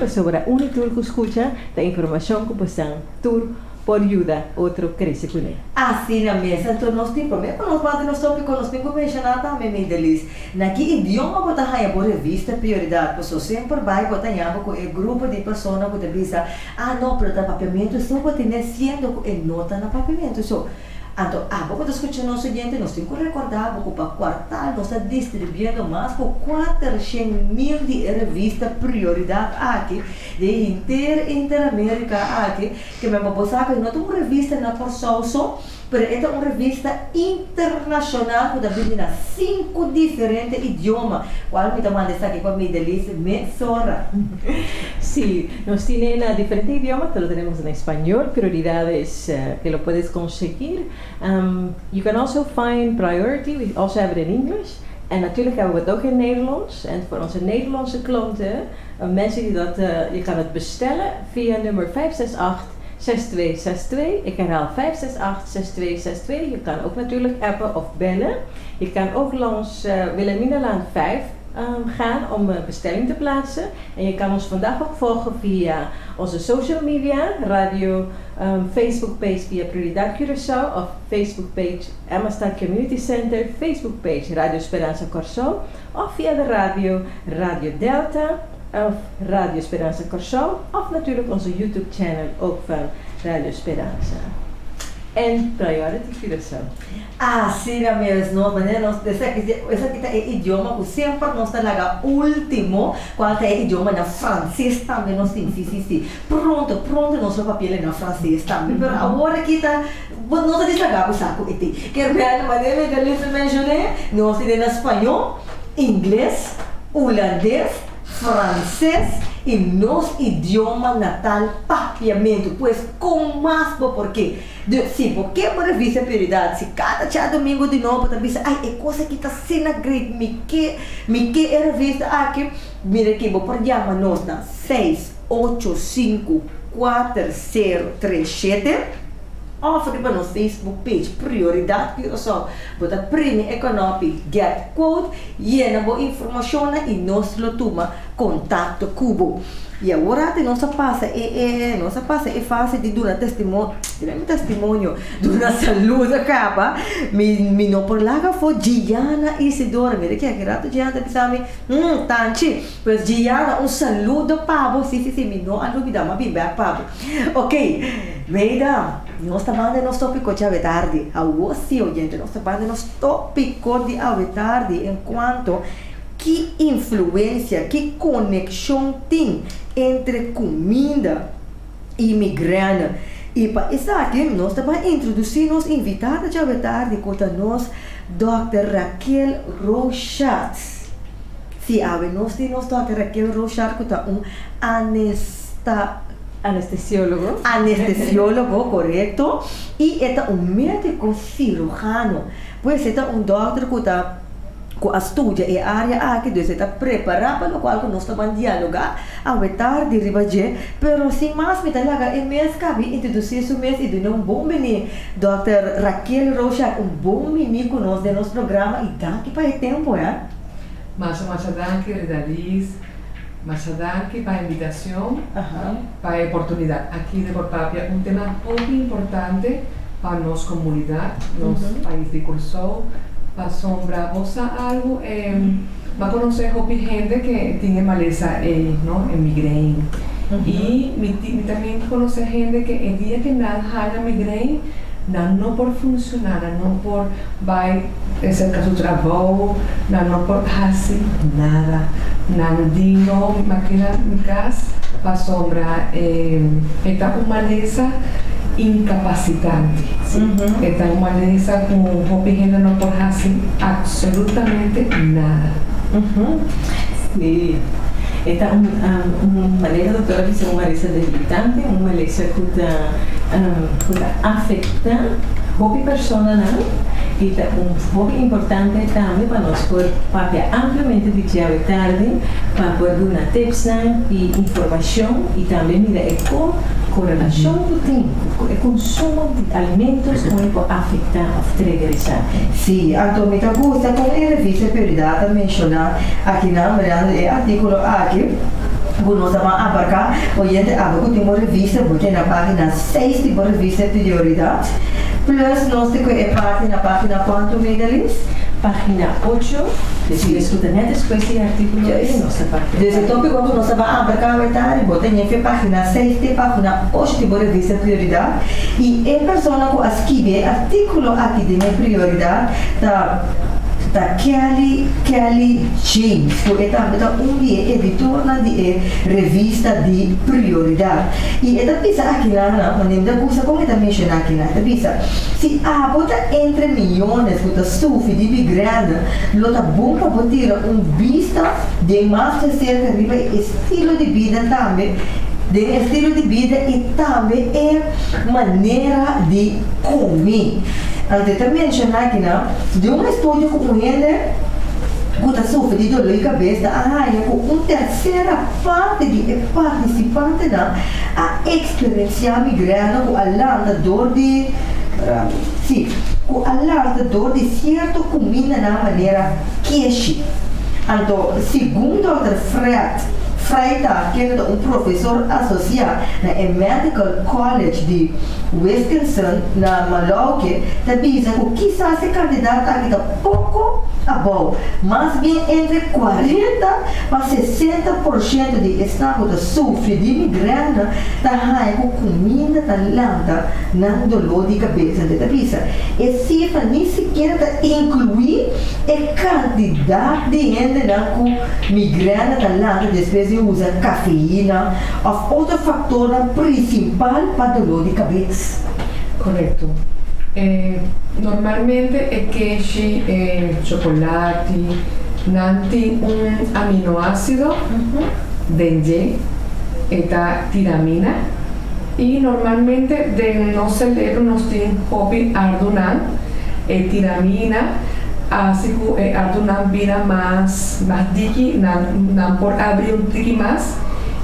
sobre un tour que escucha la información que pasan tour por ayuda otro crece con él. Assim na mesa, então nós temos problema com nós batemos nos tópicos, nós temos que mencionar também deles. Naquele idioma que está aí por revista Prioridade, pessoa sempre vai botar nhamba com o grupo de pessoas que te visa, não, pero tá papiamento, só que tem sendo que nota na papiamento, so. Então, vamos discutir no seguinte, nós temos que recordar que para quartal nós estamos distribuindo mais de 400.000 de revista Prioridade aqui, de Interamérica aqui, que mesmo você que não é uma revista na porção só, mas é uma revista internacional que está vindo em 5 diferentes idiomas. Qual me manda essa aqui com a minha delícia, Mesora. Sí, nos tienen diferentes idiomas, te lo tenemos en español, prioridades que lo puedes conseguir. You can also find Priority, we also have it in English. En natuurlijk hebben we het ook in Nederlands. En voor onze Nederlandse klanten, mensen die dat, je kan het bestellen via nummer 568-6262. Ik herhaal 568-6262. Je kan ook natuurlijk appen of bellen. Je kan ook langs Wilhelminalaan 5 gaan om een bestelling te plaatsen. En je kan ons vandaag ook volgen via onze social media, radio, Facebook page via Prioridat Curaçao of Facebook page Amistad Community Center, Facebook page Radio Esperanza Curaçao of via de radio, Radio Delta of Radio Esperanza Curaçao of natuurlijk onze YouTube channel ook van Radio Esperanza. En Prioridat Curaçao. Assim mesmo, maneira essa aqui é idioma que sempre nós está lá último, qual é idioma na francês também nós temos, sim. Pronto, nosso papel na francês também, mas agora aqui está, nós está deslagado o saco aqui. Quer ver a maneira que eles mencionei? Nós temos em espanhol, inglês, holandês, francês e nosso idioma natal, papiamento, pois com mais porque sim, porque é uma revista Prioridade, se cada domingo de novo tá vista, é coisa que tá sendo great, me que é revista aqui, mira aqui, vou por chamar nós na 6854037 ou para nosso Facebook page Prioridade Curaçao, bota Premium Economic Get Quote e na boa informação e nós lo toma contato cubo. E agora nossa passa é fácil de dar testemunho de uma saúde acaba me não por lá foi Giana Isidora mira que é grato Giana sabe tanti pois Giana saludo Pablo sim me não alubida mas bem Pablo ok veja nós estamos no tópico de ave tarde a você gente nós estamos no tópico de ave tarde enquanto que influência, que conexão tem entre Kuminda e Migraine. E para isso aqui, nós estamos introduzindo os invitados de tarde com nós, Dr. Raquel Rochard. Sim, nós temos Dr. Raquel Rochard, que é anestesiólogo, correto, e é médico cirurgião. Pois é doutor que está com a estudia e a área aqui você está preparado para o qual nós estamos dialogar ao tarde de hoje, pero sem mais me talaga é mês cabe introduzir isso mês e de um bom menino Dr. Raquel Rochard bom menino conosco no nosso programa e daqui para o tempo mas danke Redaliz mas danke para a invitação para a oportunidade aqui de Portapia tema muito importante para nossa comunidade nosso país de Curaçao para sombra, vos algo, va a conocer gente que tiene maleza ¿no? en migraine. Y también conoce gente que el día que nada haga migraine, no por funcionar, no por vai cerca su trabajo, no por hacer nada, no máquina mi casa, para sombra, esta maleza incapacitante. Esta maleza com gente não pode fazer absolutamente nada. Sí. Esta es una maleza, doctora, que es una maleza debilitante, una maleza que afecta a la persona. Y es muy importante también para nosotros para ampliamente dicha tarde para poder dar tips y información y también mira correlación do tempo, o consumo de alimentos como afeta a triggerizar. Sim, então me gusta com a revista Prioridade mencionar aqui na artigo aqui nós vamos abarcar, hoje tem uma revista, porque na página 6 tem uma revista Prioridat, plus nós temos a página quanto, Medalis? Página 8, je escuta net después de artículo en nuestra página. Desde o tópico que nós vamos abarcar, tem a página 6 e página 8 tem uma revista Prioridade, e a pessoa que escreve artículo aqui de minha Prioridade, da Kelly James, que é também editor da revista de Prioridade. E ela pensa aqui lá, mas ainda gosta como ela menciona aqui lá, ela pensa, se a bota entre milhões que sofre de migraine, ela bom para botar vista de mais de cerca de estilo de vida também, de estilo de vida e também é maneira de comer. Antes também mencionar aqui, de um estudo com ele, que sofre de dor de cabeça, com terceira parte de participantes a experienciar migraine com alarme de com alarme de certa comida na maneira queixa. Então, segundo o Freitag, que é professor associado na Medical College de Wisconsin, na Milwaukee, diz que quizás se candidata a pouco abaixo, mas bem entre 40 a 60% de estado de sofre de migraine, com comida lenta, não dolor de cabeça. E cifra nem sequer inclui a quantidade de gente com migraine lenta depois de usar cafeína ou outro fator principal para dolor de cabeça. Correcto. Normalmente el queijo, chocolate, nanti un aminoácido, dengue, eta tiramina, y normalmente de no cerebro nos tienen hobby ardunan, tiramina, así que ardunan vida más diki, nan por abrir un tiki más,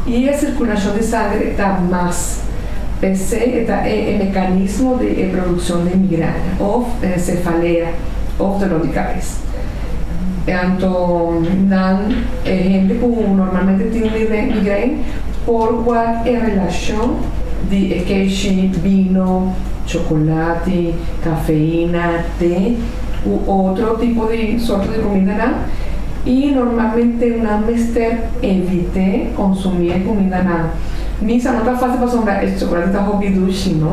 y la circulación de sangre está más. Ese es el mecanismo de producción de migraña o cefalea o dolor de cabeza. Entonces, gente que normalmente tiene migraña por cualquier relación de queijo, vino, chocolate, cafeína, té u otro tipo de sorte de comida. Y normalmente una mester evite consumir comida. Misa, no está fácil para sombrar, el chocolate está hobby dushi, ¿no?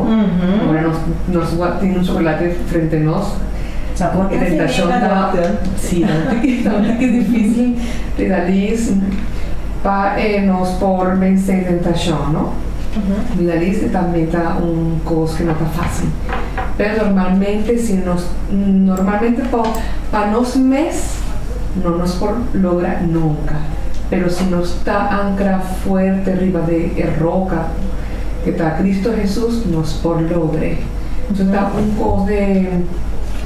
Ahora nos tiene un chocolate frente a nosotros. La tentación está... Sí, que es difícil de darles para nos por vencer la tentación, ¿no? Darles también está un cosa que no está fácil. Pero normalmente, normalmente para nos mes, no nos por logra nunca. Pero si no está ancla fuerte arriba de roca, que está Cristo Jesús, nos por logre. Entonces está un poco de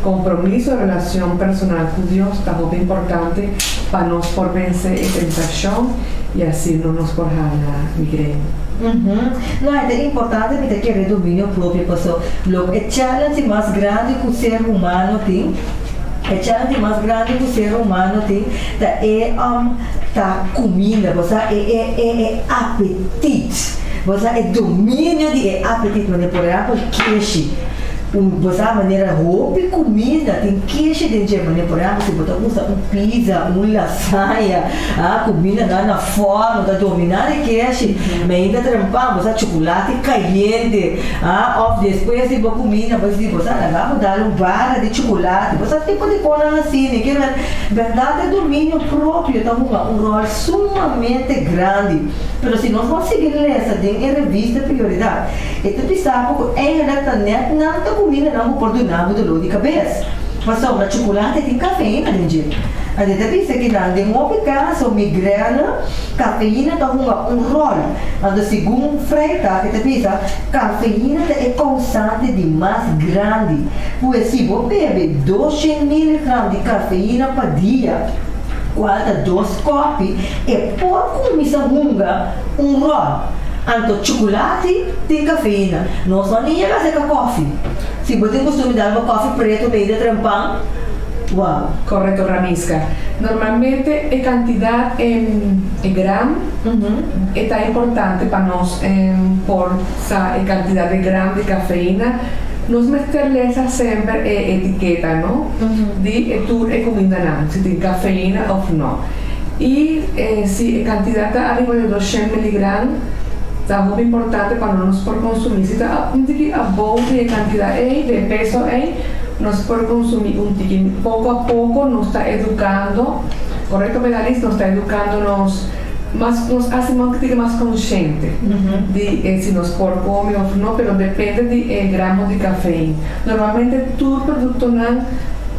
compromiso, relación personal con Dios, está muy importante para nos por vencer la tentación y así no nos por la migraña. No, é importante que tenha domínio próprio, pessoal. O challenge mais grande que o ser humano tem, a challenge mais grande que o ser humano tem, comida, você é apetite, você é domínio de apetite, mas por exemplo, queijo. Você maneira roupa e comida, tem queijo dentro, mas por exemplo, se você usa pizza, lasanha, comida na forma, da dominar de queijo, mas ainda trampar, você chocolate caliente, ou depois de comida, você vai dar barra de chocolate, você tem que pôr assim, que na verdade é domínio próprio, então um rol sumamente grande, mas se nós vamos seguir essa, tem a revista Prioridade, então pensar que em internet não está comida não pode dar dolor de cabeça. Mas só o chocolate tem cafeína dentro. A gente pensa que não tem um caso migraine, cafeína tem um rol. Mas segundo Freitag, a gente pensa cafeína é constante de mais grande. Pois se você bebe 200 mg de cafeína por dia, guarda 2 copos, e por comissão um rol. Então, chocolate tem cafeína. Nós não nem chega a ser café. Se você tem costume de dar um café preto meio de trampão, Wow. Correcto, Ramiska. Normalmente la cantidad en gramo está importante para nos por la cantidad de gramo de cafeína. Nos meterle esa siempre etiqueta, ¿no? De tu Kuminda, si tiene cafeína o no. Y si la cantidad está arriba de 200 miligramos, está muy importante para nos por consumir. Si está un tiquito abajo de cantidad de peso, nos por consumir un tiquito. Poco a poco nos está educando, correcto, Medalis, nos está educándonos más, nos hace más consciente de si nos por comer o no, pero depende de gramos de cafeína. Normalmente tu producto no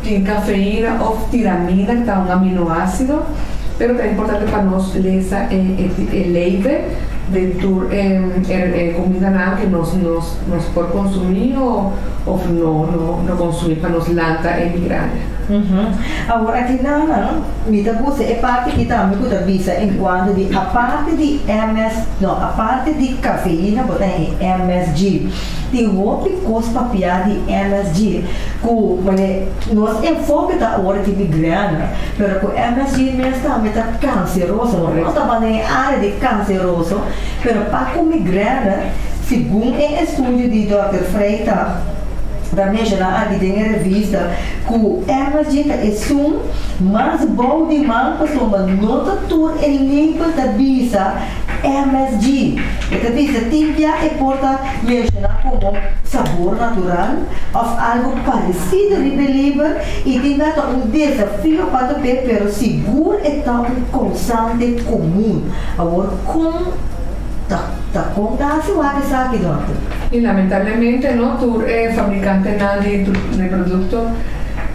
tiene cafeína o tiramina, que está un aminoácido, pero es importante para nos leer el label de tu comida que nos por consumir o no consumir para nos lanta en migraña. Agora aqui me dá você é parte que também me avisa em quanto de a parte de a parte de cafeína botar em MSG tem outro coisa para de MSG que nós enfoque da hora de migrana, pero com MSG mesmo também tá canceroso, não está falando área de canceroso, pero para com migrana, segundo o estudo de Dr. Freitas da National aqui tem a revista que o MSG é mais bom de uma pessoa, mas nota tudo em nível da visa MSG. Esta visa tem que importar mencionar como sabor natural ou algo parecido de believer e tem um desafio para ver, pero seguro é um constante comum. Agora, como Y lamentablemente no tu fabricante de producto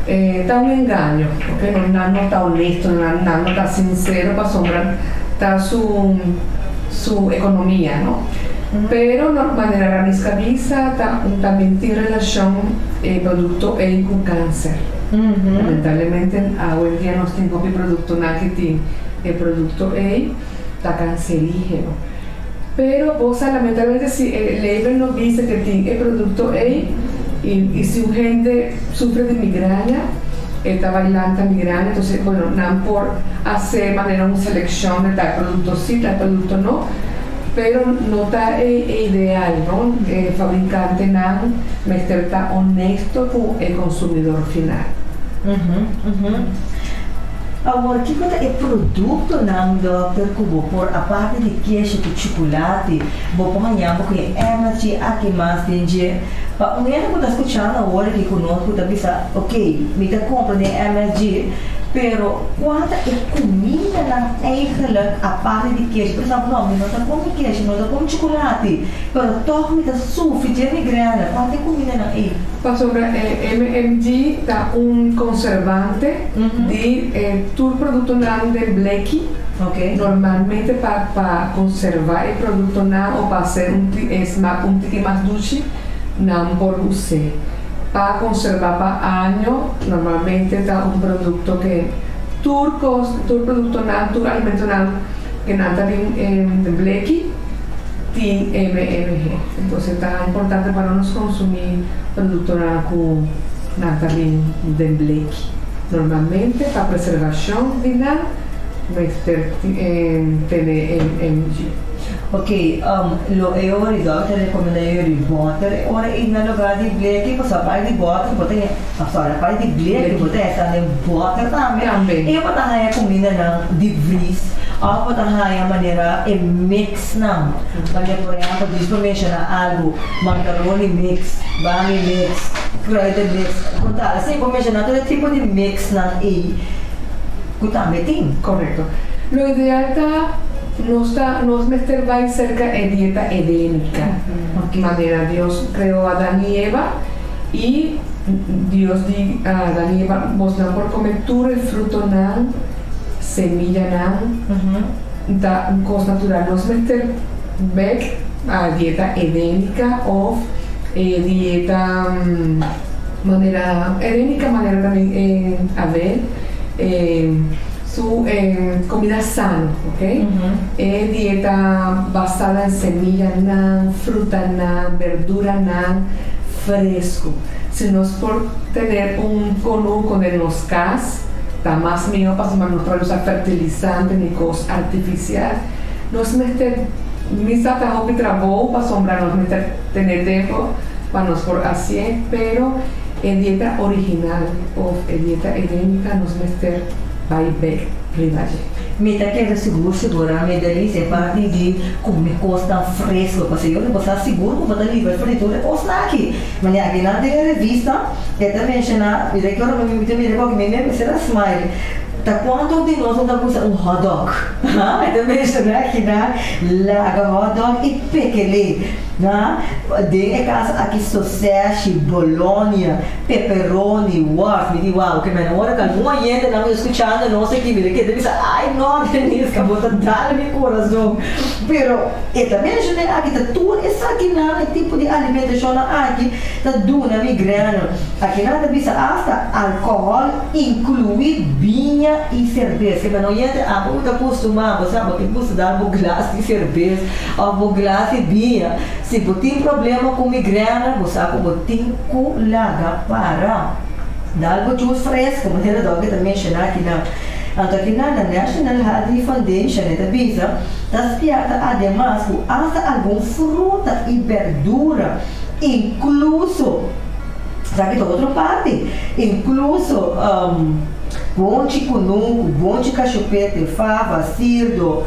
está un engaño, porque no está honesto, no está sincero para sombrar su economía, ¿no? Pero de manera ramiska visa también tiene relación producto con cáncer. Lamentablemente hoy en día no tengo mi producto nada que tiene el producto está cancerígeno. Pero vos lamentablemente si el label nos dice que tiene el producto y si un gente sufre de migraña, está bailando migraña, entonces bueno, no por hacer manera una selección de tal producto sí, tal producto no, pero no está ideal, ¿no? El fabricante no está honesto con el consumidor final. Agora, que coisa é produto não Dr. Kubo por a parte de queijo de chocolate, vou apanhar porque é mais de aqui mais tem de o que eu estou escutando agora que conosco está pensando, ok, me está comprando MSG, pero quando é comida na eigenlijk a parte de queijo, por exemplo, não está comendo queijo, não está comendo chocolate, pero toch me está sofrendo de grana, parte de comida na Para sobre MMG está un conservante de tu producto de blequi. Okay. Normalmente para conservar el producto o para hacer un tique más dulce, no por usar. Para conservar para años, normalmente está un producto que tu producto tu alimento que nada de blequi tiene MMG. Entonces está importante para nos consumir producto con nada de blequi. Normalmente para preservación de nada, tiene MMG. Ok, lo eu original te recomendaria de butter, ora in lugar de bleque, você vai de butter, botar a parte de bleque, botar essa de butter também. Eu botar a comida não de vries, ou botar a maneira e mix não. Porque por exemplo, diz para mencionar algo, macaroni mix, bami mix, credit mix, contar assim para mencionar todo tipo de mix não e que também tem. Correcto. Lo ideal está nos meter va cerca de dieta edénica. De manera Dios creó a Adán y Eva y Dios di a Adán y Eva vos dan por comer todo el fruto nan, semilla nan, da cosa natural. Nos meter back a dieta edénica o dieta manera edénica manera también a ver su comida sana, ¿ok? Dieta basada en semilla, fruta, verdura, fresco. Si no es por tener un cono con el noscas, está más mío para no usar fertilizante ni cosa artificial. No es meter mis datos que trabajo para sombrar, no es meter tener tiempo para nos por así, pero en dieta original o en dieta endémica nos meter vai bem privaje. Meta que era segura, me delícia, parte de comer coisa fresca, porque eu não posso estar seguro, porque eu livre fritura, eu posso estar aqui. Mas aqui na revista, eu também mencionar, eu que eu não me lembro que me lembro será smile. Tá quanto de nós não usa hot dog, eu mencionar aqui na laga hot dog e pequele, de casa aqui sausage, bologna, pepperoni, waf, me diz uau, que me namora com uma gente não me escutando, não sei que me que deve ser, ai não, Denise, acabou de dar no meu coração, pero eu também mencionei aqui tá tudo essa aqui na tipo de alimentação aqui tá duna migraine, aqui na deve ser hasta álcool incluir vinho e cerveja, que não é muito acostumado, sabe, que você dá um glass de cerveja ou um glass de vinho. Se você tem problema com migraine, você tem que lagar para dar algo juice fresco, como ele dá que também mencionar aqui na aqui na National Health Foundation, está espiada además com hasta alguma fruta e verdura, incluso, sabe de outra parte, incluso bom de cununco, bom de cachupete, fava, cidro,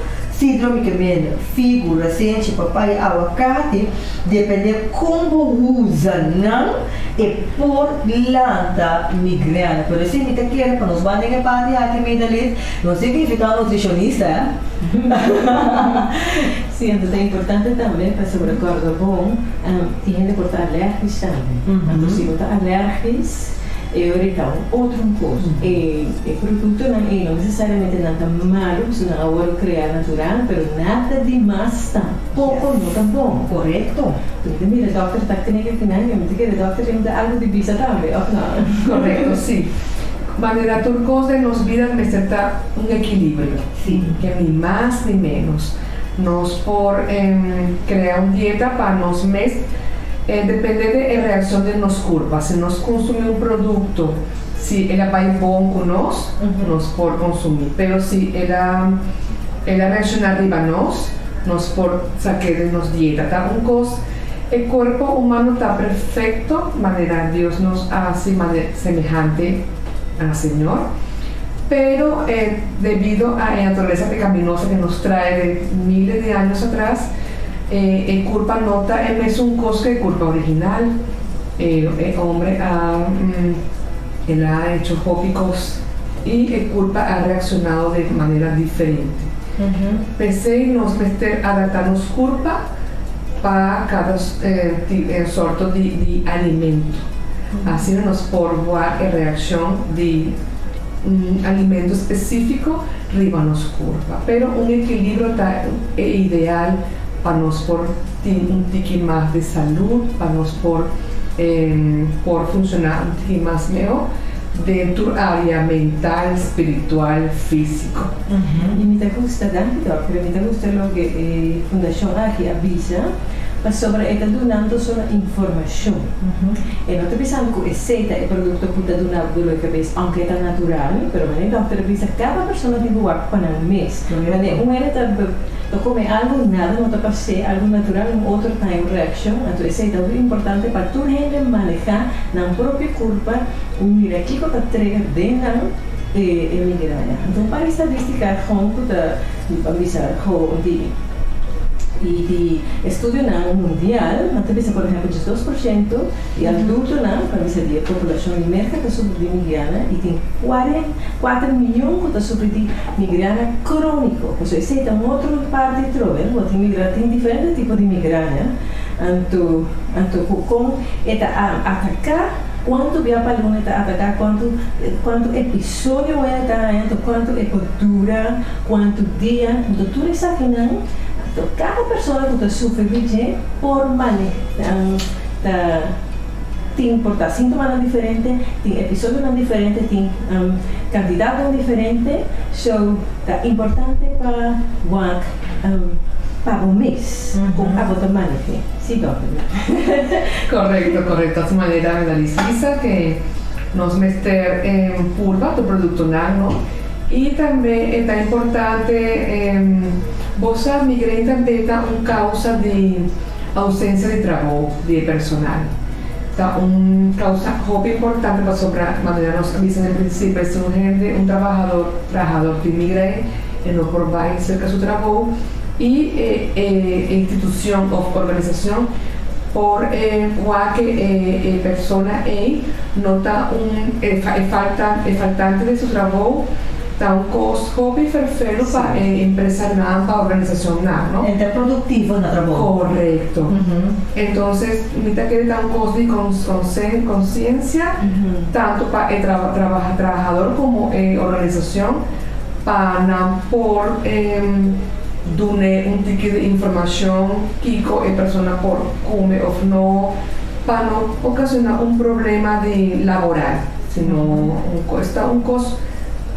figo, recente, papai, aguacate, depende como usa, não é por planta migraine. Por isso, me quer para nos bandem a parte aqui meio ali, não significa nutricionista, Sim, então é importante também para sobre acordo bom, tem que cortar alérgicos também. Então, se botar alérgicos, então, outra coisa, o produto não necessariamente nada malo, se não agora criar natural, mas nada demais tampouco não está bom, correto? Então, mira, o doutor está tendo que final, eu me digo que o doutor tem algo de bisa também, ou não? Correcto, sí. Manera turcos de nos vidas me senta un equilibrio, sí, que ni más ni menos. Nos por crear una dieta para nos mes depende de la reacción de nos curvas. Si nos consume un producto, si ella va en bon con nos por consumir, pero si ella reacciona arriba nos por sacar de nos dieta. ¿Tá? El cuerpo humano está perfecto, manera Dios nos hace semejante al Señor, pero debido a la naturaleza pecaminosa que nos trae de miles de años atrás, el culpa nota es un cosque de culpa original. El hombre él ha hecho tópicos y el culpa ha reaccionado de manera diferente. Pensé en nos meter adaptarnos culpa para cada sorto de alimento. Así nos por voir la reacción de alimento específico riba nos curva, pero un equilibrio es ideal para nos por un tiki más de salud, para nos por funcionar un tiki más mejor dentro área mental, espiritual, físico. Y me gusta, pero me gusta lo que Fundación aquí avisa, mas sobre está donando só informação. E não está pensando que receita é produto que está donando do que vez, aunque é natural, mas nem doctor avisa cada pessoa tem que guardar para um mês. Um ele está come algo nada, não está passando algo natural, outro está em reação. Então receita é muito importante para tu gente manejar na própria culpa. Mira aqui que está entrega de não migraine. Então para estadística, como está avisa e de estudo mundial, até por exemplo, de 2% e adulto para dizer a população emergente que sofre de migraine e tem 4 milhões que sofre de migraine crônico. Ou seja, é uma outra parte de trovel, tem diferentes tipos de migraine. Então, como atacar quanto via paluna está atacar, quanto episódio está, quanto é cultura, quanto dia, então tudo isso aqui então, cada pessoa que sofre por manejar tem portar sintomas diferentes, tem episódios diferentes, tem candidatos diferentes, so é importante para para o mês, com a botamanife. Sí, doctor. Correcto. De esta manera me realiza que nos meter en purva tu producto ¿no? Y también es importante, vos a migraine también está una causa de ausencia de trabajo de personal. Está una causa muy importante para sobre manera nos dicen en principio es un trabajador de migraine no por va cerca de su trabajo y institución o organización por que persona nota faltante de su trabajo está un costo hobby perfecto para empresa para organización ¿no? Interproductivo en el trabajo. Correcto. Entonces necesita que dar un costo de conciencia tanto para el trabajador como organización para por dune un ticket de información que persona por come o no para no ocasionar un problema de laboral sino un costo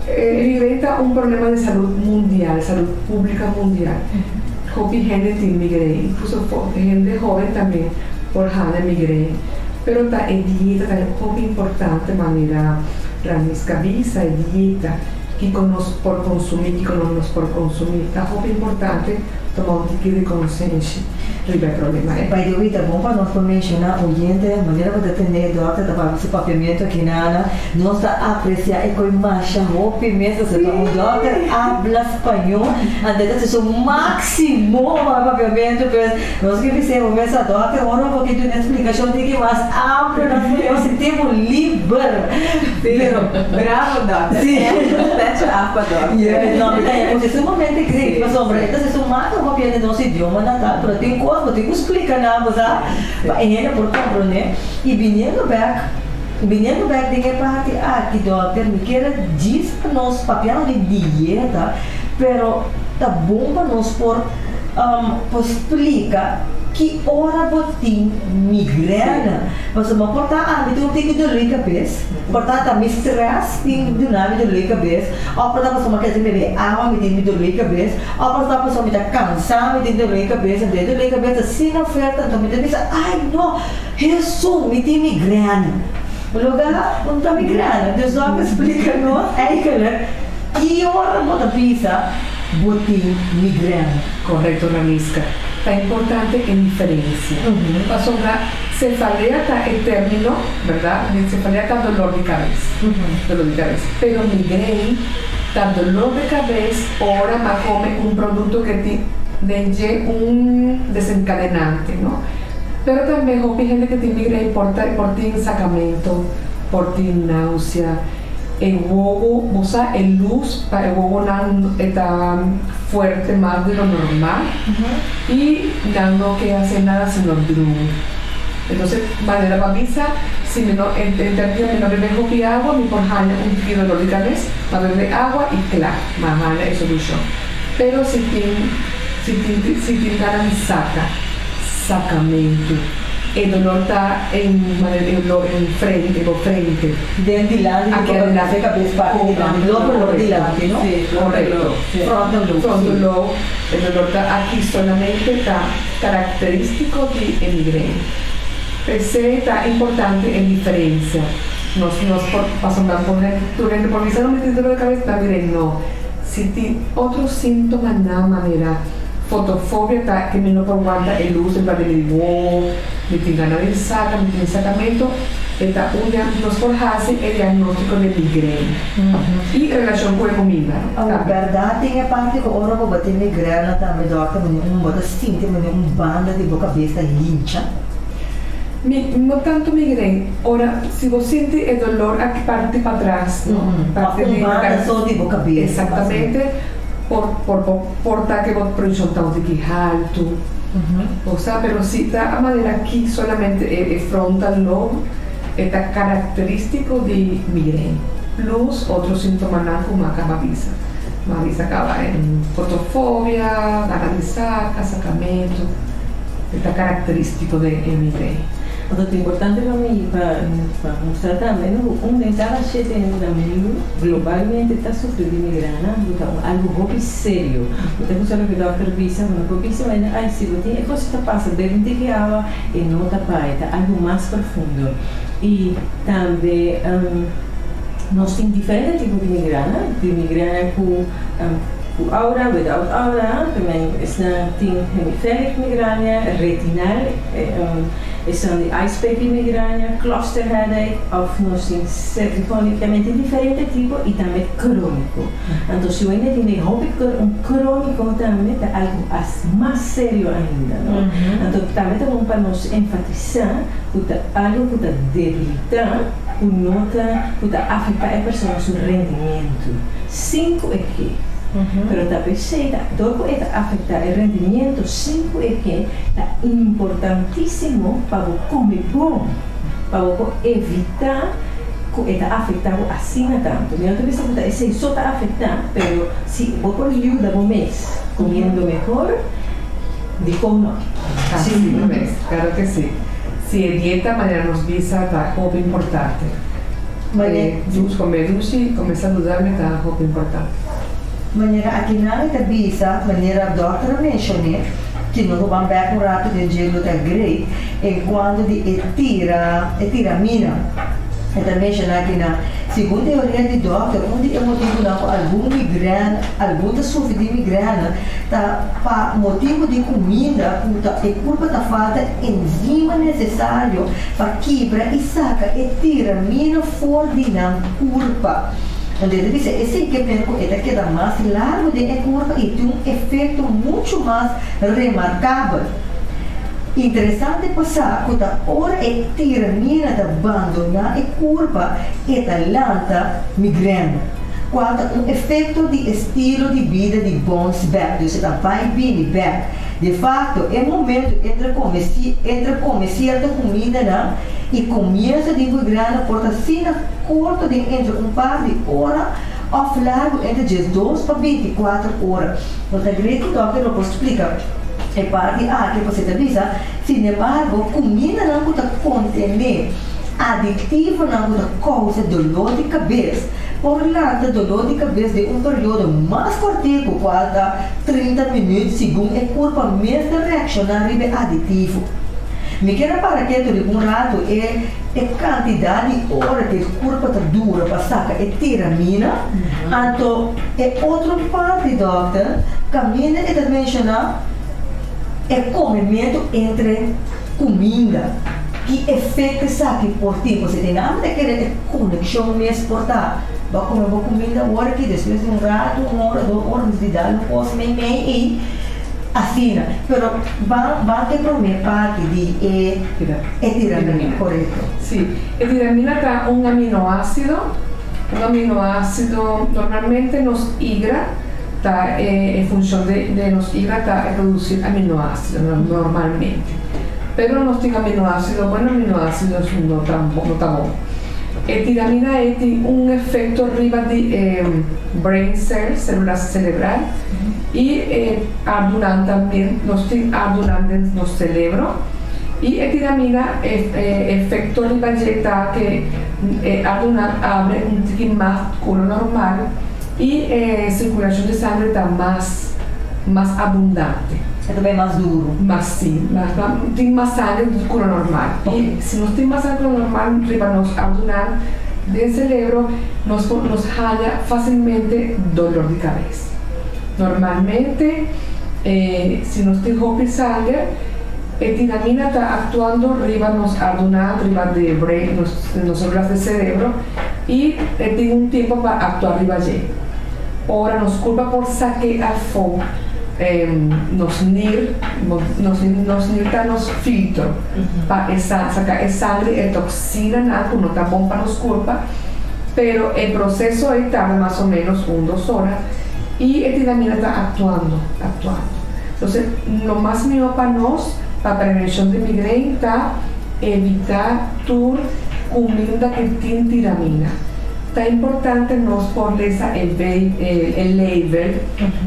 evidenta un problema de salud mundial, salud pública mundial. Joven gente tiene migraine, incluso gente joven también por migraine. Pero está en dieta también muy importante manera ramisca visa y dieta que conozco por consumir, está muy importante tomar un ticket de conciencia. Não é problema. By the way, tá bom para nós mencionar o oyente, a maneira de atender doctor, para esse papiamento aqui na nós apreciar e com marcha o pimenta, se o doctor habla espanhol, até se o máximo papiamento, nós que fizemos essa doctor, agora um pouquinho de explicação de que mais amplo nós sentimos livre. Bravo, doctor. Sim. That's apa, doctor. Não, é sumamente incrível, mas sobre isso se sumar o papiamento do nosso idioma natal, para ter vou ter que explicar na você ainda por compro né e vindo back de que parte que doctor me quer diz para nós papel de dieta pero tá bom para nós por explicar que hora botin migraine mas uma porta tem que dor de cabeça porta me stress tem de nada de cabeça ou porta pessoa quer beber água me tem dor de cabeça ou porta pessoa me tá cansada me tem dor de cabeça se não oferta então me pensa ai não isso me tem migraine lugar não tá migraine Deus não explica não que hora bota pizza botin migraine correcto Ramisca. Está importante en diferencia. Para sobrar, cefalea está el término, ¿verdad? Cefalea está dolor de cabeza. Pero migraine está dolor de cabeza, ahora más come un producto que tiene un desencadenante, ¿no? Pero también hay gente que tiene migraine por sacamiento, por náusea. El huevo, o sea, el luz para el huevo está fuerte más de lo normal y no que hace nada sino drum. Entonces, manera babisa, si en términos menor bebe agua, mi por un poquito de dolor de cabeza, va a beber agua y claro, más es solución. Pero si tiene ganas de sacamento, el dolor está en frente. De lado, aquí adelante, cabeza parte de dolor de lado, ¿no? Sí, correcto. Frontal lobe. El dolor está aquí solamente está característico de migraine. Ese está importante en diferencia. Nos pasamos por gente por vista no me tiene dolor de cabeza, migraine no. Si tiene otros síntomas de nada manera. Fotofobia está que no aguanta el luz, el papel de huevo, me tiene ganas de sacamento, está nos forjase el diagnóstico de migraine y relación con el Kuminda. A verdade tem a parte que ora vou bater migraine também doctor, bota sinto, banda de boca cabeça hincha. No tanto migraine, ahora si vos sientes el dolor aquí parte para atrás, ¿no? Parte de banda só de boca cabeça. Exactamente. Por que vos produção tão de que alto, o sea, pero si está a manera aquí solamente el frontal lobe está característico de migraine, plus otros síntomas como acaba visa acaba en fotofobia, ganas de sacamento, está característico de migraine. Então, é importante para mim, para mostrar também, cada gente no mundo, globalmente, está sofrendo de migrana, então, algo hobby sério. Então, você vai dar a revista, uma revista, mas, se você tem coisa que passa dentro de água e não está para algo mais profundo. E também, nós temos diferentes tipos de migrana com aura, without aura, também tem hemisférica migrânia, retinal, são de icepack migrânia, cluster headache, ou nós temos cerebricamente diferentes tipos e também crônico. Então, se você tem um crônico também, é algo mais sério ainda. Não? Então, também é bom para nós enfatizar que é algo que está debilitando, que não está afetando a pessoa no rendimento. 5 é que pero também sei que todo está afetar o rendimento 5 é que é importantíssimo para comer bom, para evitar que está afetado assim tanto. Eu estou pensando que esse só está afetando, mas se você ajuda o mês comendo melhor, digo não. Sim, no mês, claro que sim. Se a dieta maneira nos visa está muito importante. Comer doce, começar a usar está muito importante. Maneira aqui na entrevista, maneira a doutora mencionou que nós vamos ver um rato de gelo da grey enquanto de etiramina. Então mencionar aqui na segundo a teoria de doutor, onde é motivo não algum migrana, algum sofre de migrana, tá para motivo de comida, é culpa da falta de enzima necessário para quebrar e saca etiramina fora de na culpa. Então, esse equipamento queda mais largo de curva e tem um efeito muito mais remarcável. Interessante passar que a hora é tiramina de abandonar a curva e da lanta migrana. Quando um efeito de estilo de vida de bounce back, ou seja, vai bem back. De fato, é o momento entre comer certa comida não, e começa de migrana por assim curto de entre um par de horas ou largo entre 12 para 24 horas. Então, a grande doutor não pode explicar. É parte que você avisa, sin embargo, comida não pode conter aditivo não pode causar dor de cabeça. Por tanto, dor de cabeça de um período mais curto, quase 30 minutos, segundo o corpo mesmo reaccionar a aditivo. Me quero para que um rato é quantidade de horas que o corpo está duro para sacar a tiramina. Então, é outra parte, doutor, caminha e mencionar é comimento entre Kuminda. Que efeito sabe por ti? Você tem nada daquele conexão mesmo portar. Vai comer comida agora que depois de um rato, 1 hora, 2 horas de idade, não posso nem e assim. Pero vai ter primeira parte de etiramina, correto? Sim, etiramina está um aminoácido normalmente nos hígado. En función de nos hígado a producir aminoácidos normalmente, pero no tiene aminoácidos, bueno, aminoácidos no tan bom. Tiramina tiene un efecto arriba de brain cells, células cerebral, y arduran también, nos tiene arduran en los cerebro, y tiramina efecto arriba de que arduran abre un tiquito más culo normal, e circulação de sangue está mais abundante. É também mais duro. Mas sim, tem mais sangue do que o normal. Okay. E se nós temos mais sangue do normal, para nos adunar do cérebro, nos halla facilmente dolor de cabeça. Normalmente, se nós temos pouco sangue, a tiramina está actuando arriba nos adunar, arriba de brain, nos células de cerebro, e tem um tempo para actuar arriba de. Ora, nos culpa por saquear fogo, nos NIR está nos filtro para sacar a sangue, a toxina, que não está bom para nos culpa, pero o processo aí tarda mais ou menos 1-2 horas e a tiramina está actuando. Então, o mais melhor para nós, para a prevenção de migraine, está evitar tur Kuminda que tem tiramina. Está importante nos ponerles el label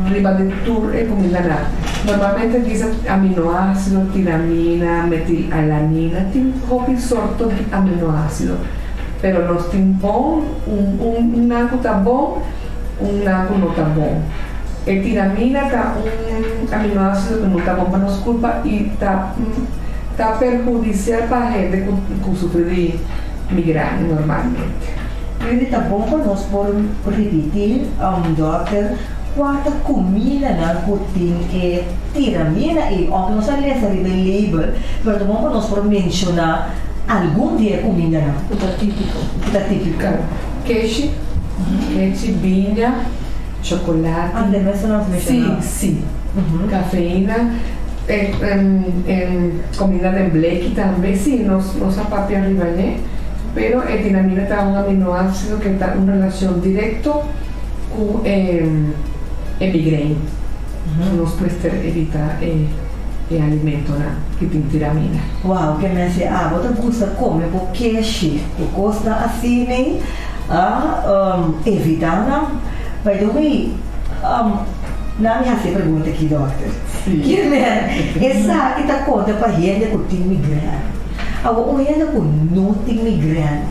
arriba de tu comida. Normalmente dice aminoácido, tiramina, metilalanina, tiene un sorto de aminoácido, pero los tienen bom, un algo está bom, un algo no está bom. El tiramina está un aminoácido que no está bom para nos culpa y está perjudicial para a gente que sofre de migraine normalmente. Tá bom para nós por repetir, doutor, quanta comida não tem tiramina e onde nós lemos ali no label, mas tá bom para nós por mencionar algum dia comida não. Tá típico. Queijo, binha, chocolate. Ande, mas nós mencionamos. Sim. Cafeína, comida de black também, sim, nossa papia arriba, né? Pero el tiramina está un aminoácido que está en relación directa con el migraine. Nos puede evitar el alimento que tiene tiramina. Wow, que me dice, você gosta de comer porque gosta assim, né? Evitar, vai dormir. Não me hace pergunta aqui, doutor. Que essa que está conta para gente que tem migraine. Agora, o gente que não tem migraine,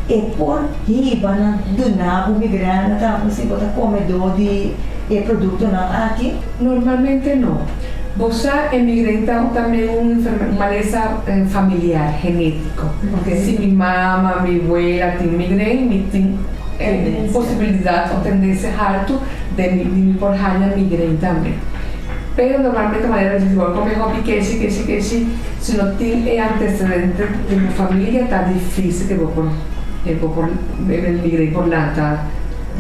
é por riba na donar o migraine, tá? Você pode comer de produto aqui? Normalmente não. Você é migraine também uma doença familiar, genética. Se minha mama, minha abuela tem migraine, tem possibilidade ou tendência alta de me porrar na migraine também. Pero normalmente de manera residual, como hobby queixe, se não tem antecedente de minha família, está difícil que vou por migraine por lá, tá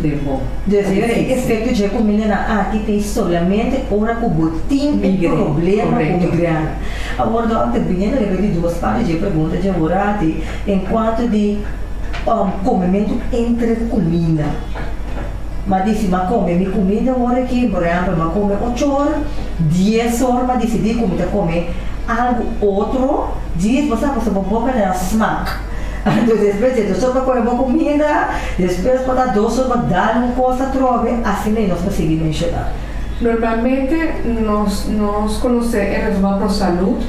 de bom. Efeito de comida aqui tem somente ora que tem problema com migraine. Agora, doutor, bem, eu de duas partes de pergunta de agora, enquanto de comimento entre comida. Mas disse, mas come minha comida agora aqui, por exemplo, mas come 8 horas, 10 horas, mas decidi comer algo outro, 10 você pode boca na smack. Então, depois de 2 horas para comer boa comida, depois para dar 2 horas para dar uma coisa trove, assim nós conseguimos mencionar. Normalmente, nós conhecemos a reforma para a saúde,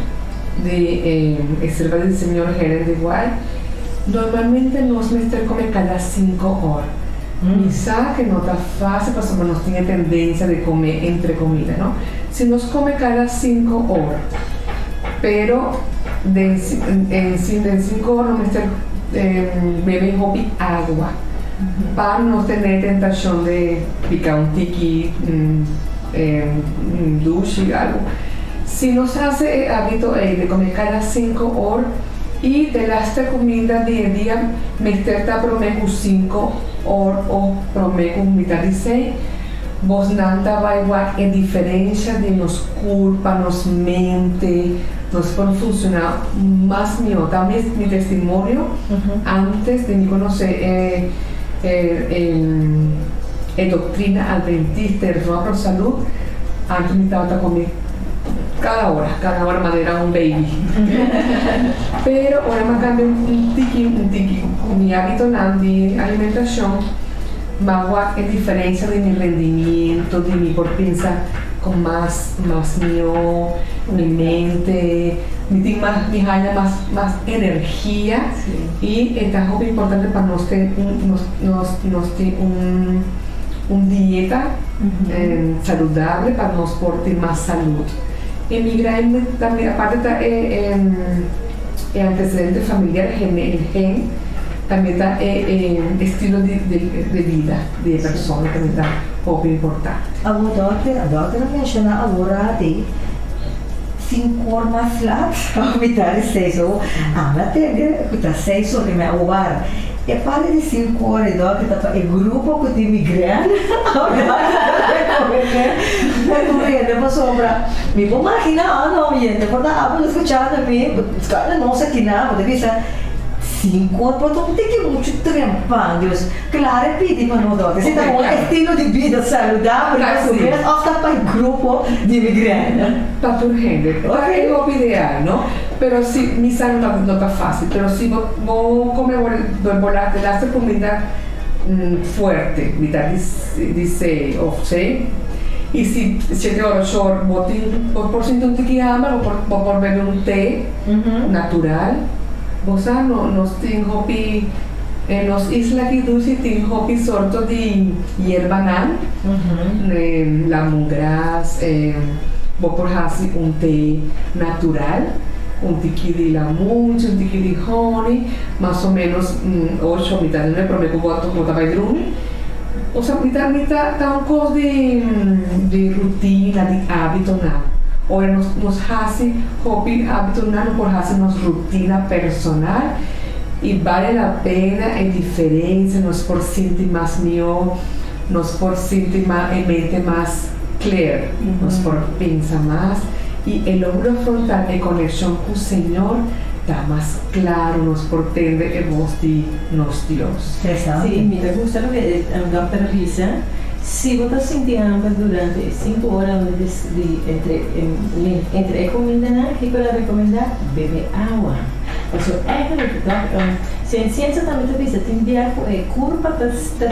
de reserva do senhor gerente igual, normalmente nós comemos cada 5 horas. Quizá que no está fácil, pues no tiene tendencia de comer entre comida, ¿no? Si nos come cada 5 horas, pero en 5 horas bebe agua para no tener tentación de picar un tiqui, duche, algo. Si nos hace el hábito de comer cada 5 horas y de las comida día meter promedio 5 horas o promedio mitad de 6, vos nada vai igual en diferencia de nos culpa, nos mente, nos pode funcionar más mío. También mi testimonio, antes de me conocer doctrina adventista de reforma para salud, antes me estaba comer cada hora manera un baby. Pero ahora me cambié un tiki, mi hábito de alimentación, más en diferencia de mi rendimiento, de mi por pensar con más mío, mi mente, mi más energía, y es muy importante para nosotros tener un dieta saludable para nos tener más salud. En migraine también, aparte está el antecedente familiar, el gen, también está estilo de vida de persona, también está poco importante. A doutora menciona agora de 5 horas mais lá, a mitad de 6 horas, na tenda, que está 6 horas, me agora. E para de 5 horas, que o grupo que tem migraine, depois sobra. Me vou imaginar, não, gente, quando a água escuchada, os caras não se atinam, deve ser 5 horas, porque não tem que muito trampando. Claro, pedi para nós, você está com um estilo de vida saudável, mas está para o grupo de migraine. Para tu gente, é o ideal, não? Pero si mi salud no está fácil, pero si vos comes volante, la comida fuerte, mitad dice of se. Y si te Rochard por ciento un tiki ama o por beber un té natural, vos nos tengo hopi nos isla que dulce tengo hopi sorto de hierba lemongrass, vos por hasi un té natural, un tiki de lamut, un tiki de honey, más o menos 8 mitad de prometo bota vai dormir. O sea, mitad da un cosa de rutina, de hábito, o nos hace hobby hábito, no por hacernos rutina personal y vale la pena en diferencia, nos por sentir más mío, nos por sentir más en mente más clear, nos por pensar más y el logro frontal de conexión con el Señor está más claro, nos portende que vos de nos Dios. Sí, me gusta lo que el doctor Risa. Si vos estás sintiendo durante 5 horas entre Kuminda, ¿qué puedo recomendar? Bebe agua. Also eigenlijk, ciência também te diz, tem dia curva da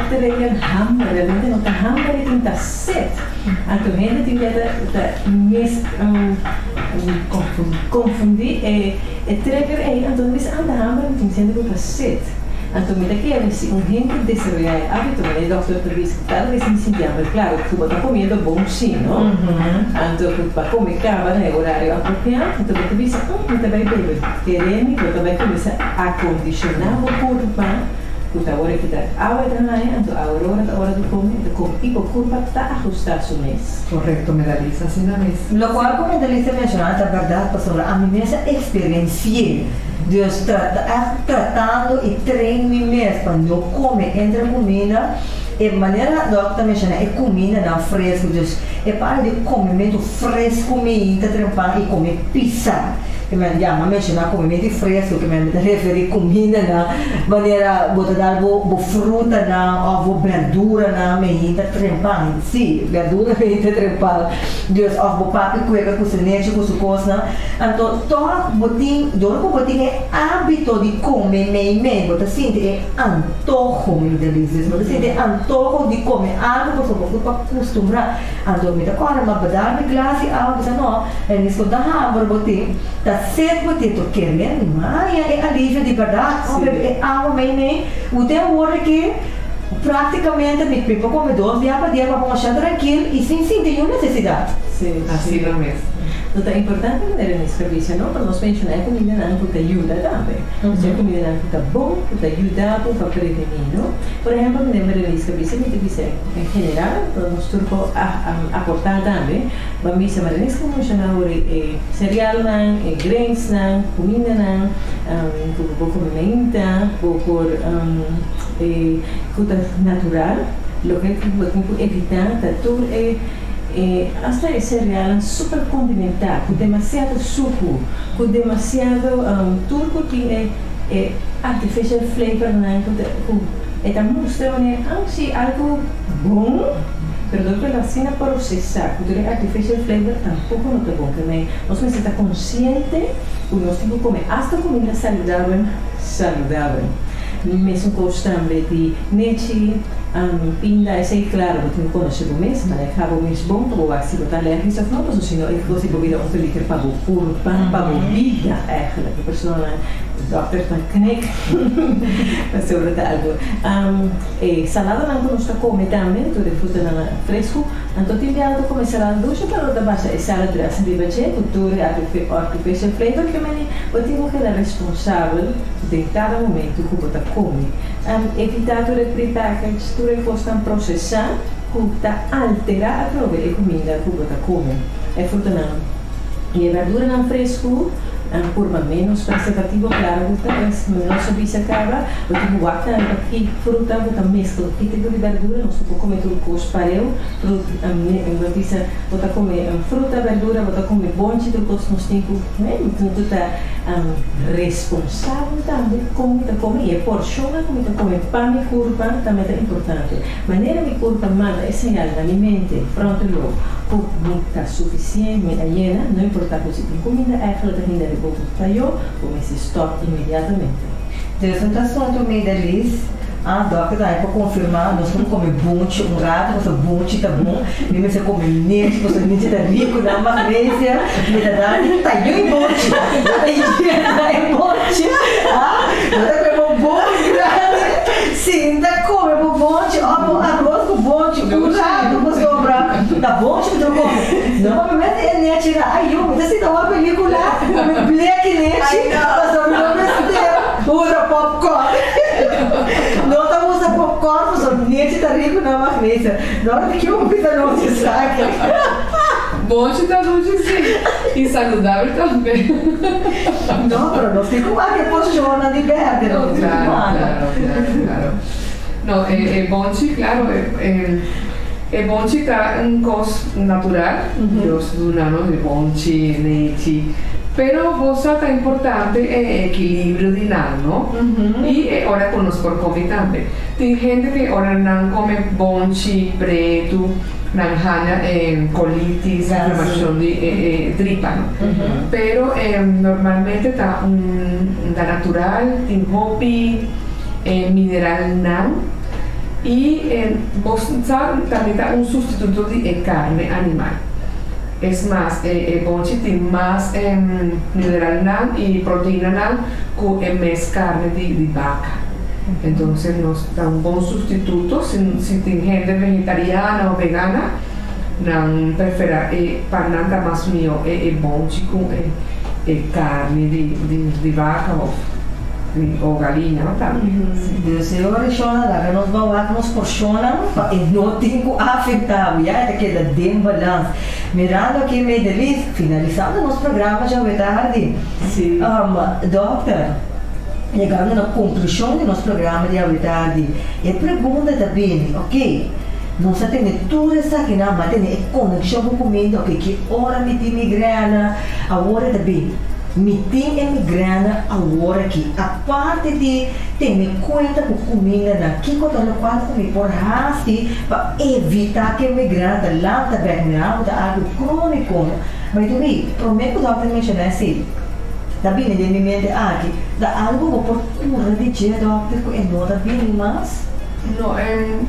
trein hammer, realmente não tá hammer e tem tá set. Então gente tem dia confundir trigger então diz anda hammer tem sendo que tá set. Então me daqui a se gente desarrollar hábito, mas o doutor te diz que cada vez me sentia, claro, tu vai estar comendo bom sim, não? Então tu vai comer cava no horário apropriado, então tu diz, tu também bebe, querendo, tu também começa a condicionar o corpo, tu agora que dá água da manhã, então a hora do comer, e o corpo está ajustado su mês. Correcto, me realiza así na mesa. Lo cual, como Delisa mencionaba, es verdad, pastor, a mí me experiencié. Deus tratando e treino mesmo para não comer entre comida e maneira doctor menciona é comida não fresco Deus é para de comimento fresco me entra trempar e comer pizza que me chama menciona comimento fresco que me refere comida na maneira botar bo fruta na ou verdura na me entra trempar sim verdura me entra trempar Deus ou bo papi cueca com semente com sucosa então todo botin é hábito de comer meio você sente é antojo me delícia você sente antojo de comer algo que você para acostumbrar então me dá agora uma badar de glace algo você não é nisso da hamburger botin tá certo botin tô querendo mas é alívio de verdade é algo meio o tempo hora que praticamente me pipo come 2 dias para dia para achar tranquilo e sem sentir nenhuma necessidade sim assim na mesa. Dat is important in de serviço, não? Para nós mencionar a comida não que ajuda também. Se a comida não que bom, que ajuda para prevenir, não? Por exemplo, me lembro de serviço que dice em geral, para nós turco aportar também, vamos dizer, mas nesse como mencionar cereal não, grains não, comida não, por comida, por fruta natural, lo que evitar tudo hasta el cereal super condimentado, con demasiado suco, con demasiado turco tiene artificial flavor, está mostrando si algo bom, pero después la cena procesar, que tiene artificial flavor tampoco no es bom, que nos necesita consciente, y nos tenemos que comer hasta comida saludable. Mesmo constante de nete, pinda, é sei claro, eu tenho conhecido mesmo, mas é cabo mesmo bom, para o se botar alergia, não posso senão eu fosse bebida um película para o corpo, para a vida, eigenlijk, a pessoa, o doutor van Konekshon, sobre algo. Salada não que nós comemos também, tudo de fruta fresco, então tem algo como salada doce, para outra baixa é salada de bacê, cultura artificial flavor, que eu tenho que ser responsável de cada momento que você come. Evitar o prepackage, tudo que você processar, que alterar a prova de comida que você come. É fruta não. E a verdura não fresco, por menos preservativo, claro, mas não se visa acaba, eu tenho guarda aqui fruta, eu mesclo aqui tipo de verdura, não sou comer tudo com os pareu, eu disse, vou comer fruta, verdura, vou comer bonde, tudo com os cinco, então tu tá responsável também como tu come, e porciona como tu come, para minha curva também é importante, maneira minha curva manda é señal na minha mente, pronto logo, está suficiente, me llena, não importa se tem comida, eigenlijk ainda vou para eu, com esse stop imediatamente. Dus het assunto me delis, Dokter, para confirmar, nós vamos comer bunch, rato, você bunch, tá bom? Nem você come nete, você nete tá rico na magnésia, me dá dali, tá eu em bunch, tá em bunch, você come bunch grande, sim, tá come bunch, arroz com bunch, rato, você compra, tá bunch, você come, não vai meter nete lá, aí eu, você dá uma película, come black nete, mas eu não me usa popcorn. Não estamos usando popcorn, mas o nete está rico na magnésia. Na hora que eu fiz a nossa saca. Bom te dá sim. E saudável também. Não, mas não fica mais que funciona de verde. Não, claro. Não, é bom te, claro, é bom te dar gosto natural. Deus do nano, é bom te, nete. Pero cosa tan importante é equilíbrio dinâmico, ¿no? E ora conosco por comer também. Tem gente que ora não come bonchi, preto, não ganha colitis, inflamação de tripa, ¿no? Pero normalmente tá da natural, tem hopi, mineral não. E você sabe também tá substituto de carne animal. Es más, bonchi tiene más mineral nan y proteína nan que más carne de vaca. Entonces nos da un buen sustituto. Si tiene gente vegetariana o vegana, nan prefera para nada más mío bonchi con carne de vaca o galinha, não tá? Deus Rochard, lá nós vamos nos porcionam e não tem que afetar, já é que da desbalance. Mirando aqui meio deles, finalizando nosso programa já é tarde. Sim. Doctor, chegando na conclusão do nosso programa de hoje tarde, e pergunta também, ok? Nós temos tudo isso aqui na mas tem conexão com Kuminda, ok? Que hora me tem migrana, a hora também. Me tem migrana agora que a parte de ter me conta com Kuminda na que quando eu quase me por hasti para evitar que migrana lá da berna da algo crônico. Mas tu me prometo que eu mencionar assim. Da bem de minha mente aqui da algo por cura de dia doctor que não da bem mais. No,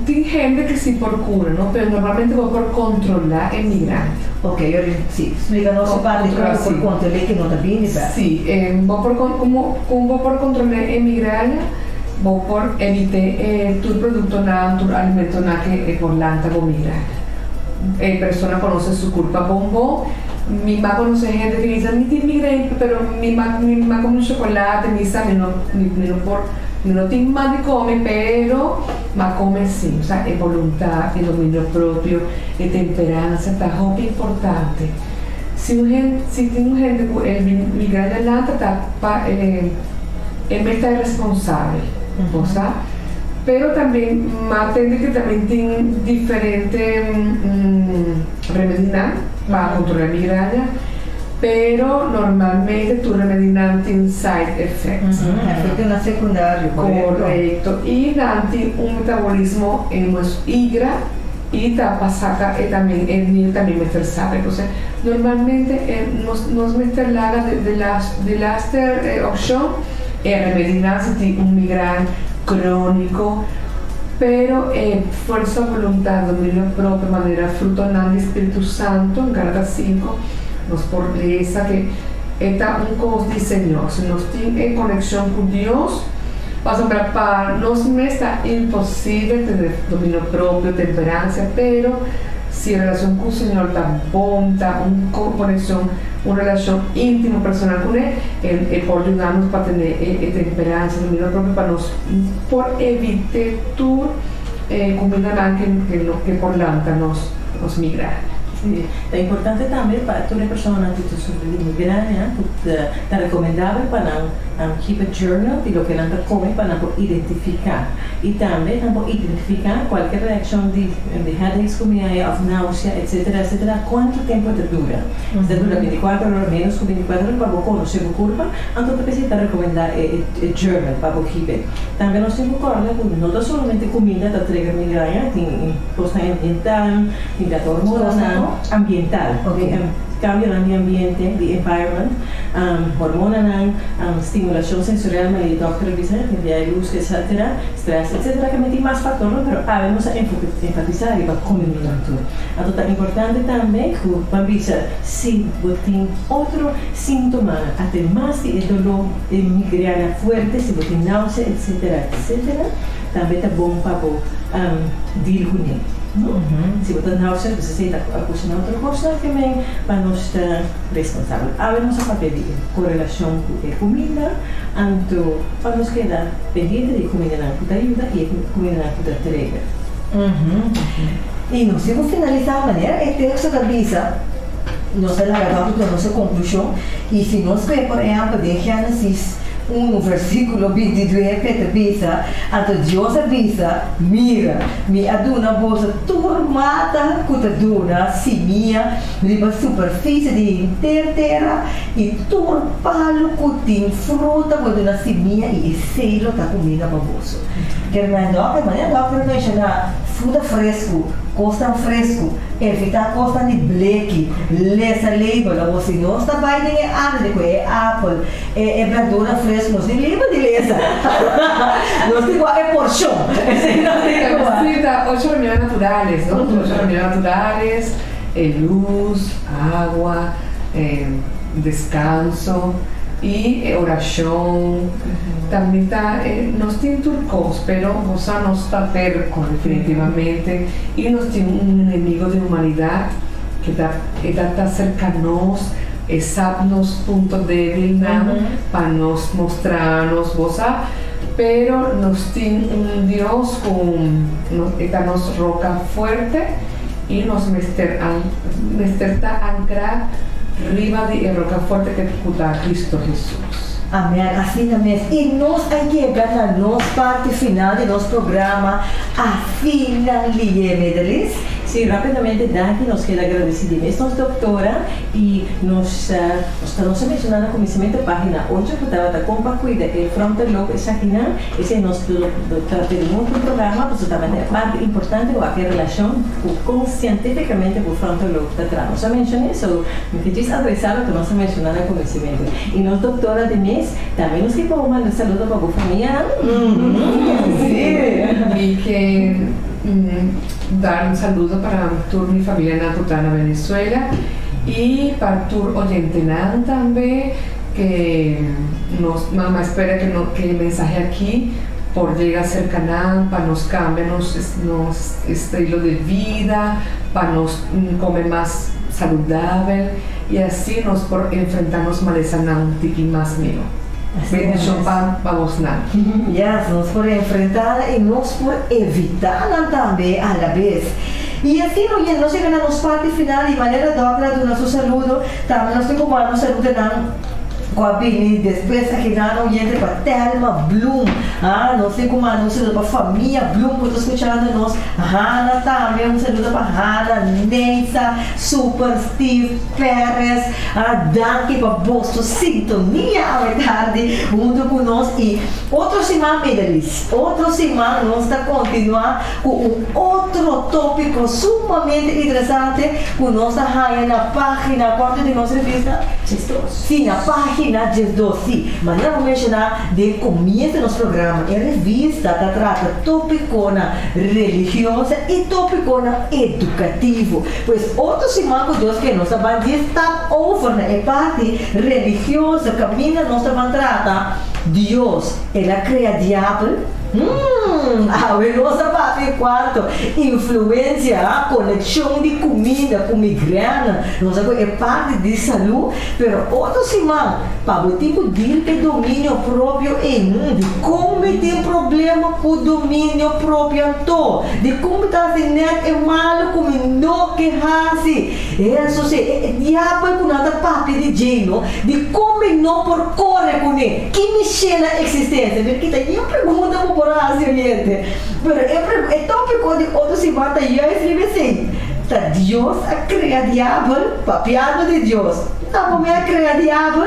tem gente que se procura, ¿no? Pero normalmente va por controlar el migrante. Ok, sí, explícanos parte de cómo por controlar que no está bien. Sí, como va por controlar el migrante, va por evitar tu producto nada, tu alimento nada que por lanta o migrante. Persona conoce su culpa bombo. Mi mamá conoce gente que dice, mi tiene migraine, pero mi mamá come chocolate, mi sabe, no tiene más de comer, pero ma come sí, o sea, es voluntad, es dominio propio, es temperanza, está muy importante. Si tiene gente que el migraine lanta, él está responsable, o sea, pero también más tiene que también tiene diferentes remedios para controlar la migraña, pero normalmente tu remedio tiene side effects. Efecto na secundario, correcto. Y tiene un metabolismo en nuestro hígado y saca también el también metersable. Entonces, normalmente nos meterlaga de la opción remediar si tiene un migraña crónico, pero fuerza, voluntad, dominio propio, manera, fruto del Espíritu Santo, en Gálatas 5, nos fortaleza que está un cos de Señor. Si nos tiene conexión con Dios, pasa para nos está imposible tener dominio propio, temperancia, pero si la relación con el Señor está bonita, una conexión, una relación íntima, personal con Él puede ayudarnos para tener temperancia, dominio propio, para nos, por evitar tu comida que por lanta nos migra. Sí. É importante também para toda pessoa que sofre de migraña, é recomendável para keep a journal de lo que ela come para identificar e também identificar qualquer reação de headaches, náusea, etc. Quanto tempo dura. Se dura 24 horas, menos que 24 horas, para conhecer a curva, então precisa recomendar a journal para keep. Também nós temos que recordar que não somente comida da trigger migraña, tem costa ambiental, tem da hormonal, ambiental, cambio en el ambiente, the environment, hormonen, estimulación sensorial, me doctor dice, que luz, etcétera, stress, etcétera, que metí más factores, pero vamos a enfatizar y va a combinar todo. Entonces, es importante también que vamos a si tiene otro síntoma, hasta más de dolor, de migraña fuerte, si tiene náusea, etcétera, etcétera, también es bueno para deal con él. Si você não sabe, você sei a coisa outra coisa que também para nós estar responsável. Havemos a papel de correlação com a comida, então para nós quedar pendente de comida na puta ajuda e comida na puta entrega. E nós vamos finalizar a maneira, é texto da Bisa, nós é largado com a nossa conclusão, e se nós vemos, por exemplo, de Gênesis 1, versículo 22, que avisa, ato Deus avisa, mira, me aduna bolsa turmada, que aduna simia, riba superfície de terra, e turpalo que tem fruta, que aduna simia, e selo está comida para bolso. Quer mais doctor, mas é doctor menciona fruta fresco, costa fresco, evitar costa de bleque, lesa label, ou se não está bem nem é apple, é verdura fresca, não se lembra de lesa. Não se igual é porchão. Necesita 8 remedios naturales, ¿no? 8 remedios naturales, luz, agua, descanso y oración. También está, nos tiene turcos, pero Bosa no está terco definitivamente, y nos tiene un enemigo de humanidad que está cercanos, sabnos puntos débiles para nos mostrarnos Bosa, pero nos tiene un Dios que nos roca fuerte y nos mesterta ancrar arriba de roca fuerte que está Cristo Jesús. Amém, assim também. E nós aí chegamos na nossa parte final do nosso programa, a finalização. Sí, rápidamente, Dani, nos queda agradecimientos, doctora, y nos mencionando el conocimiento de página 8, que estaba de compartir el frontal lobe saquina, ese nos tenemos un programa, pues también es parte importante o aquella relación con científicamente con frontal lobe de atrás. Nos mencioné eso, me quise adresar lo que nos mencionado el conocimiento. Y nos, doctora Denise, también nos queda un saludo para tu familia. Sí, y que dar un saludo para toda mi familia en Venezuela y para tu oyente también, que mamá espera que el mensaje aquí por llegar a ser canal, para nos cambiar nos estilo de vida, para nos comer más saludable y así nos por enfrentarnos maleza un tiki más mío. Bendición para vos nada. Ya, nos por enfrentar y nos por evitar también a la vez. Y así nos llegan a los partes final y manera de nuestro saludo, también nos tengo para nos saludar com a Bini, depois aqui na oriente para Thelma Bloom, não sei como um saludo para a família Bloom que está escutando nós, Hannah também, um saludo para Hannah, Neisa, Super Steve Pérez, Danke para vossa sintonia à tarde, junto com nós e outra semana, medalhista, outra semana nós está continuar com outro tópico sumamente interessante com nossa rainha na página 4 de nossa revista, sim, na página de 12, mas não vou mencionar de começo do nosso programa. É revista que trata tópicona religiosa e tópicona educativo. Pois outro semana Deus que nós vamos estar over na parte religiosa, caminha nós vamos tratar Deus, ela cria diabo. Nossa parte quarto, influência, a conexão de comida com migraine, nossa é parte de saúde, pero outra semana, para o tipo de domínio próprio de como tem problema com o domínio próprio, de como está sendo é malo, como não que hace, isso se diabo com nada parte de gênio, de como não por correr com ele, que me chama a existência, porque tem uma pergunta por gente, pero é tópico de outro semana e eu escrevi assim, tá Deus a criar diabo, papiado de Deus, tá como é criar diabo,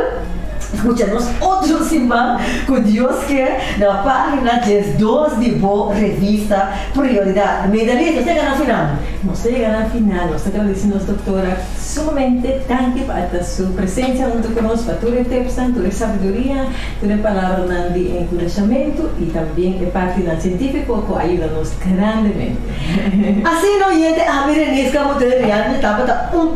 Escucha-nos outro simba que Deus quer na página 2 de boa revista Prioridad. Medalhista, chega no final. Nós chegamos ao final, nós agradecemos, doutora, sumamente tanto para sua presença junto conosco, para tua reflexão, tua sabedoria, tua palavra de encorajamento e também a parte científica que ajuda-nos grandemente. Assim, no gente, a Berenice, como te realmente estava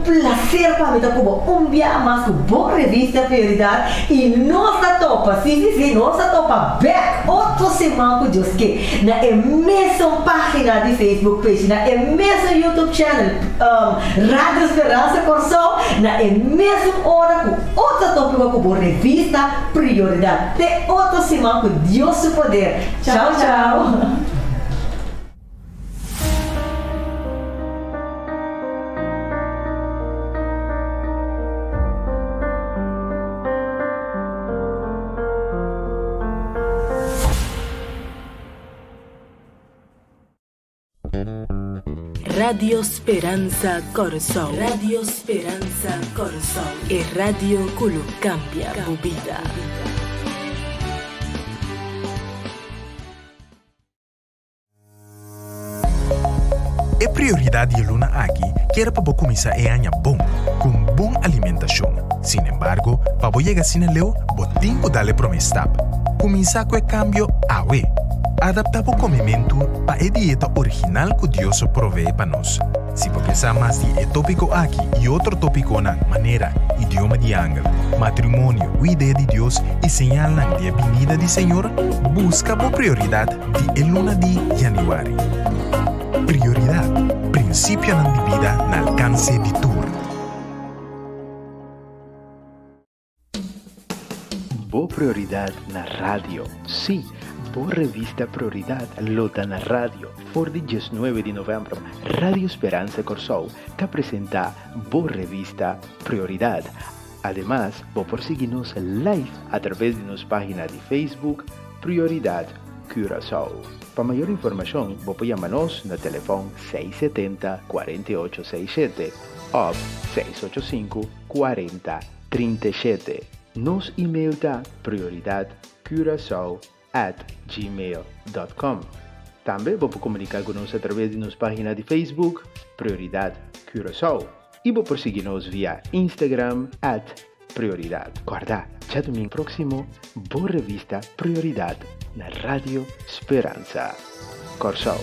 placer para mim, um dia mais com boa revista Prioridad e nossa topa, sim, nossa topa back outra semana com Deus que na mesma página de Facebook page, na mesma YouTube channel, Rádio Esperança Corsão, na mesma hora com outra tópica com boa revista Prioridad. Até outra semana com Deus seu poder. Tchau, tchau. Radio Speranza Corsão. Radio Speranza Corsão. E radio que cambia a vida. É prioridade de Luna aqui, quer para começar a ganhar bom, com boa alimentação. Sin embargo, para chegar assim a leu, tempo darle promessa. Começar com o cambio awe. Adaptar o comimento para a dieta original que Deus provee para nós. Se você pensar mais de tópico aqui e outro tópico na maneira, idioma de ângulo, matrimônio, a ideia de Deus e señal de venida do Senhor, busca a prioridade de luna de janeiro. Prioridade, princípio de vida no alcance de tudo. Boa prioridade na rádio, sim. Boa revista Prioridad lota na rádio. For de 19 de novembro, Radio Esperança Corsão que apresenta Boa revista Prioridad. Además, por seguir-nos live através de nossa página de Facebook Prioridad Curaçao. Para maior informação, pode chamar-nos no telefone 670-4867 ou 685-4037. Nos e-mail da prioridadcuraçao@gmail.com. Também pode comunicar conosco através de nossa página de Facebook Prioridad Curaçao e pode seguir-nos via Instagram @Prioridad. Guarda, já domingo próximo, boa revista Prioridad na Rádio Esperança Corsão.